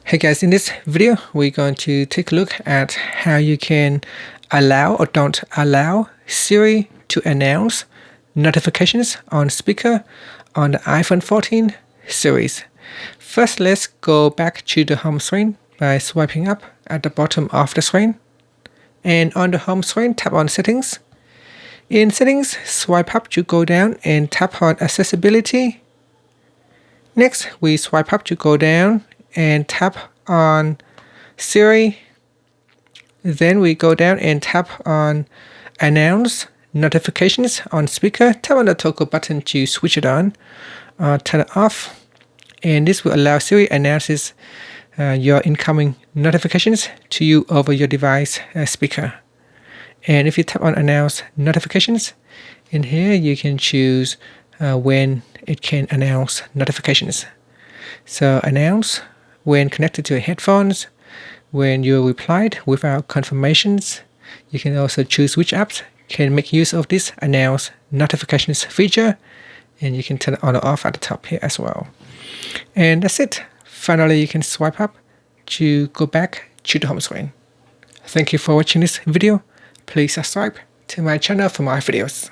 Hey guys, in this video, we're going to take a look at how you can allow or don't allow Siri to announce notifications on speaker on the iPhone 14 series. First, let's go back to the home screen by swiping up at the bottom of the screen. And on the home screen, tap on Settings. In Settings, swipe up to go down and tap on Accessibility. Next, we swipe up to go down and tap on Siri. Then we go down and tap on Announce Notifications on speaker. Tap on the toggle button to switch it on or turn it off. And this will allow Siri announces your incoming notifications to you over your device speaker. And if you tap on Announce Notifications, in here you can choose when it can announce notifications. So announce when connected to your headphones, when you replied without confirmations. You can also choose which apps can make use of this announce notifications feature, and you can turn it on or off at the top here as well. And that's it. Finally, you can swipe up to go back to the home screen. Thank you for watching this video. Please subscribe to my channel for more videos.